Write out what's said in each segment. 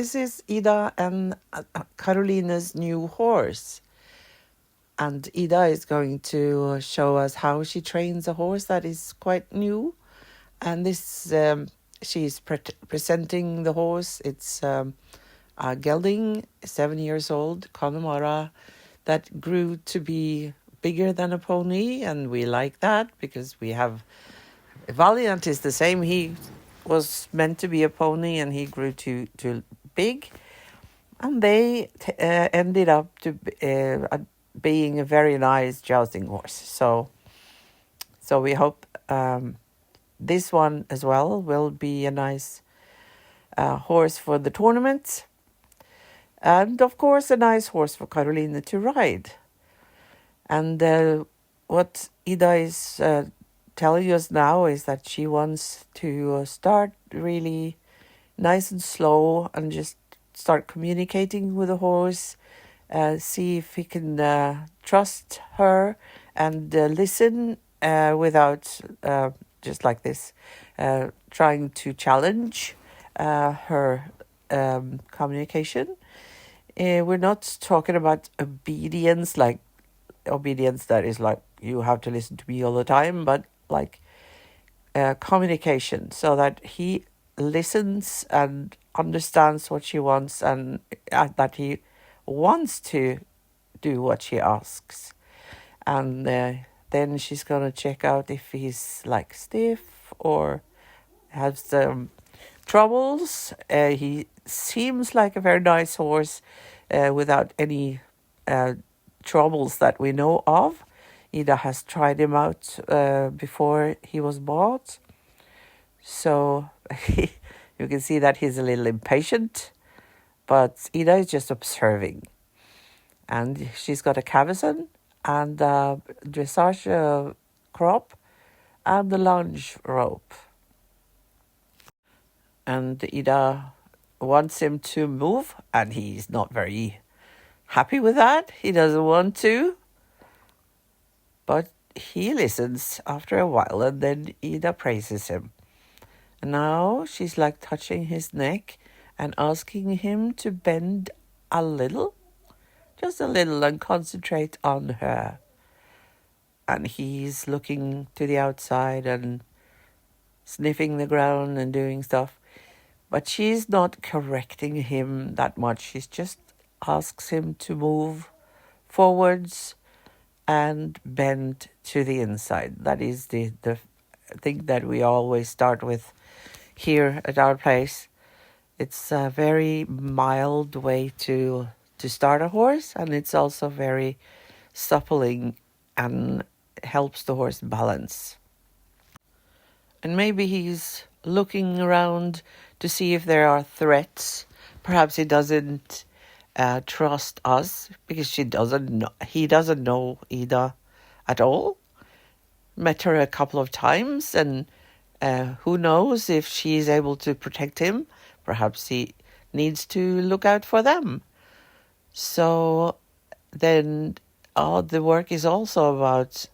this is Ida and Carolina's new horse. And Ida is going to show us how she trains a horse that is quite new. And this, she's presenting the horse. It's a gelding, 7 years old, Connemara, that grew to be bigger than a pony. And we like that because we have Valiant is the same. He was meant to be a pony and he grew too big. And they ended up to being a very nice jousting horse. So we hope this one as well will be a nice horse for the tournament. And of course a nice horse for Carolina to ride. And what Ida is telling us now is that she wants to start really nice and slow and just start communicating with the horse, see if he can trust her and listen without just like this, trying to challenge her communication. We're not talking about obedience, like obedience that is like you have to listen to me all the time, but like communication, so that he listens and understands what she wants and that he wants to do what she asks. And then she's gonna check out if he's like stiff or has some troubles. He seems like a very nice horse without any troubles that we know of. Ida has tried him out before he was bought. So you can see that he's a little impatient, but Ida is just observing. And she's got a cavesson and a dressage crop and the lunge rope. And Ida wants him to move, and he's not very happy with that. He doesn't want to. But he listens after a while, and then Ida praises him. And now she's like touching his neck and asking him to bend a little, just a little, and concentrate on her. And he's looking to the outside and sniffing the ground and doing stuff. But she's not correcting him that much. She just asks him to move forwards and bend to the inside. That is the thing that we always start with here at our place. It's a very mild way to start a horse, and it's also very suppling and helps the horse balance. And maybe he's looking around to see if there are threats. Perhaps he doesn't trust us because he doesn't know Ida at all. Met her a couple of times, and who knows if she's able to protect him. Perhaps he needs to look out for them. So then the work is also about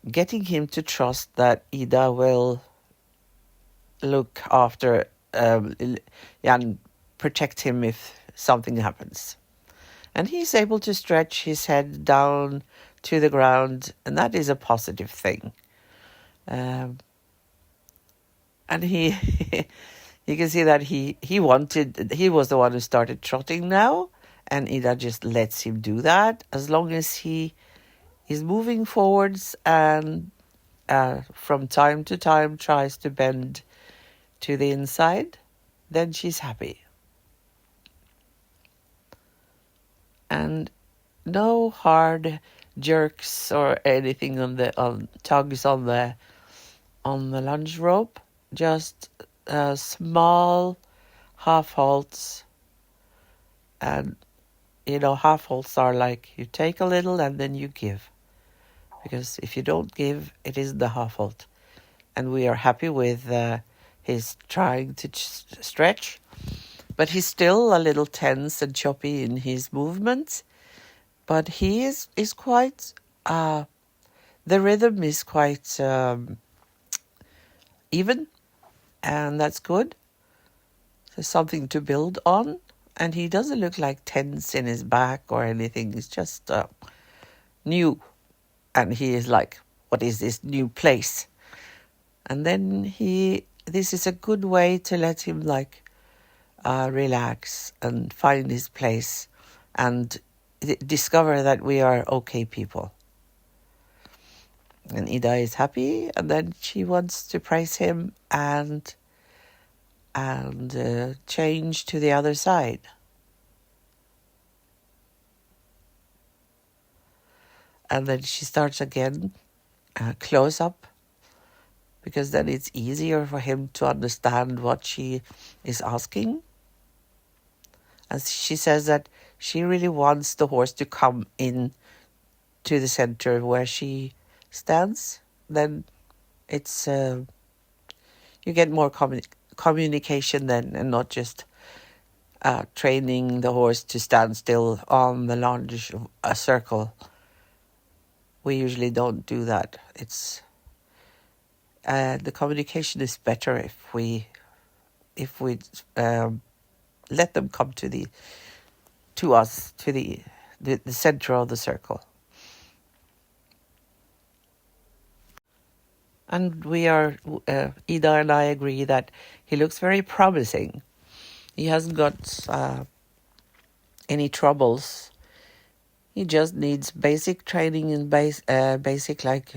getting him to trust that Ida will look after and protect him if something happens. And he's able to stretch his head down to the ground, and that is a positive thing. And he you can see that he was the one who started trotting now, and Ida just lets him do that as long as he is moving forwards and from time to time tries to bend to the inside. Then she's happy. And no hard jerks or anything on tugs on the lunge rope. Just small half halts. And half halts are like you take a little and then you give. Because if you don't give, it isn't the half halt. And we are happy with his trying to stretch. But he's still a little tense and choppy in his movements. But he is quite, the rhythm is quite even. And that's good. There's something to build on. And he doesn't look like tense in his back or anything. He's just new. And he is like, what is this new place? And then this is a good way to let him like relax and find his place and discover that we are okay people. And Ida is happy, and then she wants to praise him and change to the other side. And then she starts again, close up, because then it's easier for him to understand what she is asking. And she says that she really wants the horse to come in to the center where she stands. Then it's you get more communication then, and not just training the horse to stand still on the large circle. We usually don't do that. It's the communication is better if we let them come to the center of the circle. And we are Ida and I agree that he looks very promising. He hasn't got any troubles. He just needs basic training and basic like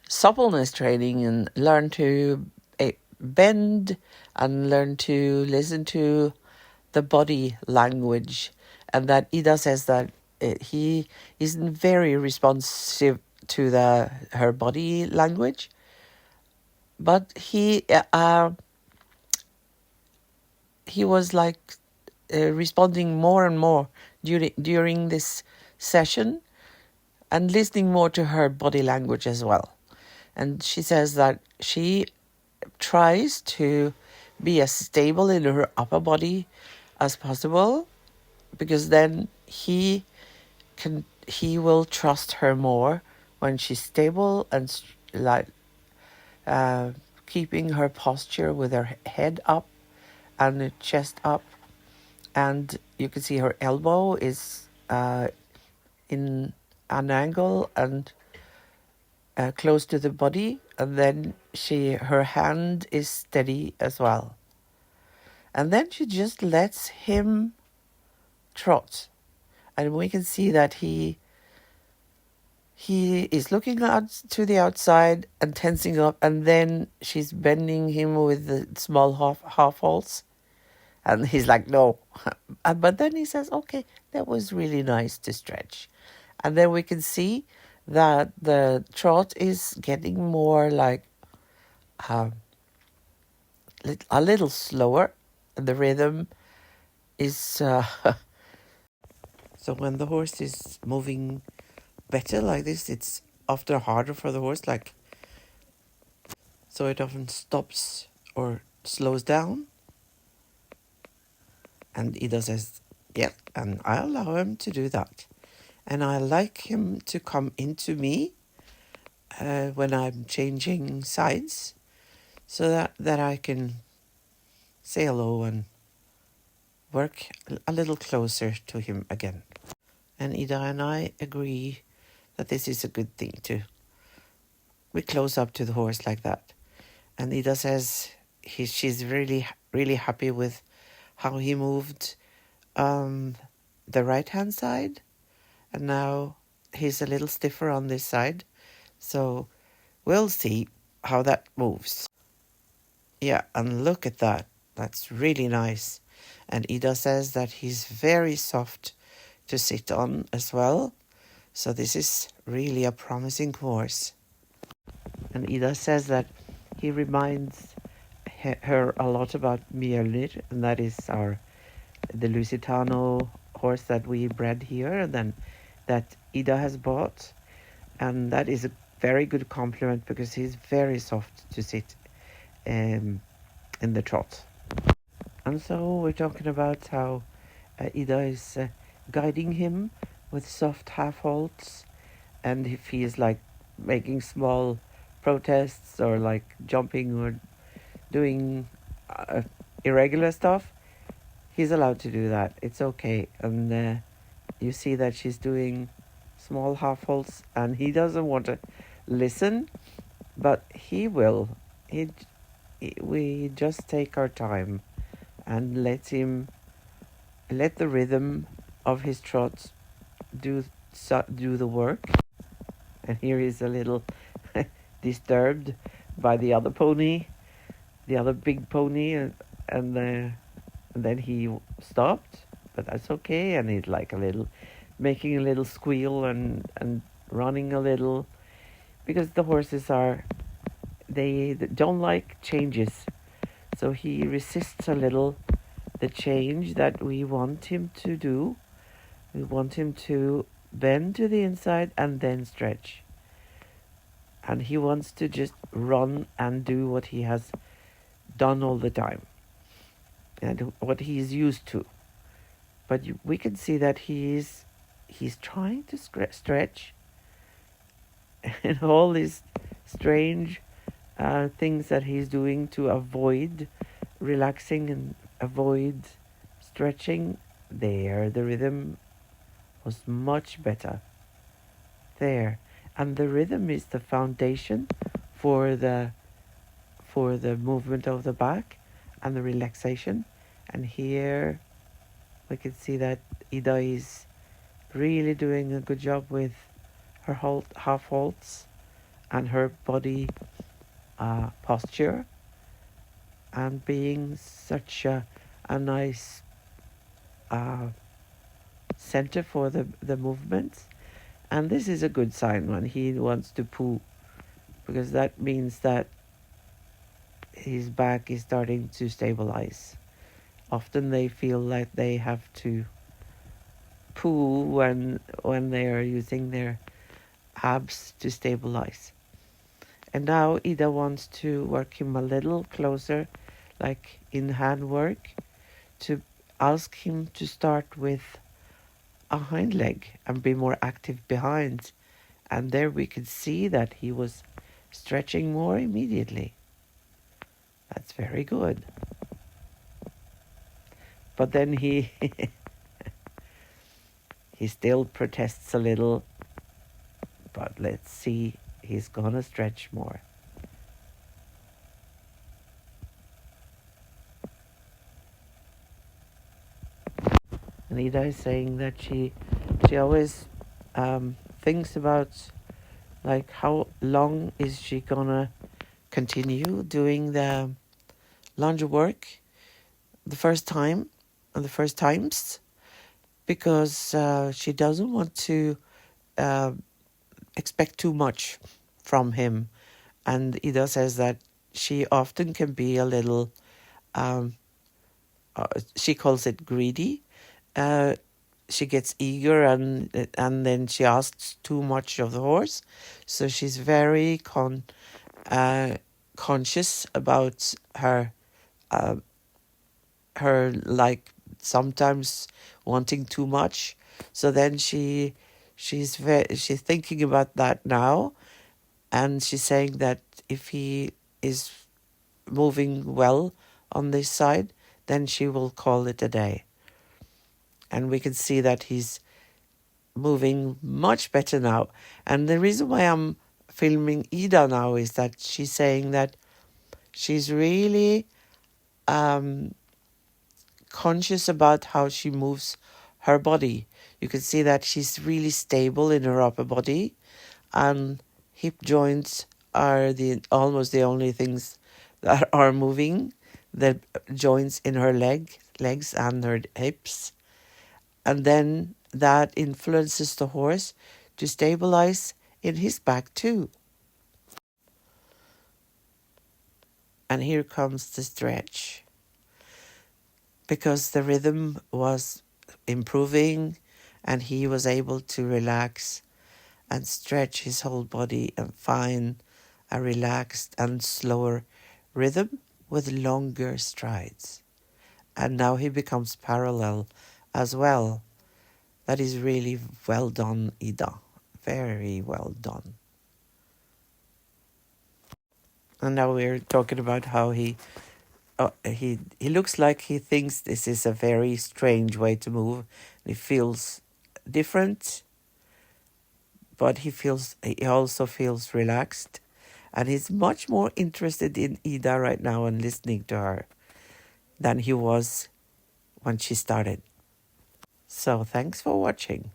suppleness training, and learn to bend and learn to listen to the body language. And that Ida says that he isn't very responsive to her body language, but he was like responding more and more during this session, and listening more to her body language as well. And she says that she tries to be as stable in her upper body as possible, because then he will trust her more when she's stable and like keeping her posture with her head up and the chest up, and you can see her elbow is in an angle and close to the body, and then her hand is steady as well. And then she just lets him trot, and we can see that he is looking out to the outside and tensing up, and then she's bending him with the small half halts, and he's like, no. But then he says, okay, that was really nice to stretch. And then we can see that the trot is getting more like a little slower, and the rhythm is so when the horse is moving better like this, it's often harder for the horse, like, so it often stops or slows down. And Ida says, yeah, and I allow him to do that. And I like him to come into me when I'm changing sides, so that I can say hello and work a little closer to him again. And Ida and I agree that this is a good thing too. We close up to the horse like that. And Ida says she's really, really happy with how he moved the right-hand side. And now he's a little stiffer on this side. So we'll see how that moves. Yeah, and look at that. That's really nice. And Ida says that he's very soft to sit on as well. So this is really a promising horse. And Ida says that he reminds her a lot about Mjölnir, and that is the Lusitano horse that we bred here, and then that Ida has bought. And that is a very good compliment, because he's very soft to sit in the trot. And so we're talking about how Ida is guiding him with soft half halts, and if he is like making small protests or like jumping or doing irregular stuff, he's allowed to do that. It's okay. And you see that she's doing small half holds, and he doesn't want to listen, but he will. We just take our time and let the rhythm of his trot do the work. And here he's a little disturbed by the other pony, the other big pony, and then he stopped, but that's okay. And he's like making a little squeal and running a little, because the horses they don't like changes, so he resists a little the change that we want him to do. We want him to bend to the inside and then stretch. And he wants to just run and do what he has done all the time and what he's used to. But we can see that he's trying to stretch, and all these strange things that he's doing to avoid relaxing and avoid stretching. There, the rhythm was much better. There, and the rhythm is the foundation for the movement of the back and the relaxation. And here we can see that Ida is really doing a good job with her half holds and her body posture, and being such a nice center for the movements. And this is a good sign when he wants to poo, because that means that his back is starting to stabilize. Often they feel like they have to poo when they are using their abs to stabilize. And now Ida wants to work him a little closer, like in hand work, to ask him to start with a hind leg and be more active behind. And there we could see that he was stretching more immediately. That's very good. But then he he still protests a little. But let's see, he's gonna stretch more. Anita is saying that she always thinks about, like, how long is she gonna continue doing the laundry work the first times, because she doesn't want to expect too much from him. And Ida says that she often can be a little, she calls it greedy. She gets eager and then she asks too much of the horse. So she's very conscious about her like sometimes wanting too much. So then she's thinking about that now, and she's saying that if he is moving well on this side, then she will call it a day. And we can see that he's moving much better now. And the reason why I'm filming Ida now is that she's saying that she's really conscious about how she moves her body. You can see that she's really stable in her upper body, and hip joints are almost the only things that are moving, the joints in her legs and her hips. And then that influences the horse to stabilize in his back too. And here comes the stretch. Because the rhythm was improving and he was able to relax and stretch his whole body and find a relaxed and slower rhythm with longer strides. And now he becomes parallel as well. That is really well done, Ida. Very well done. And now we're talking about how he he looks like he thinks this is a very strange way to move. He feels different, but he also feels relaxed, and he's much more interested in Ida right now and listening to her than he was when she started. So thanks for watching.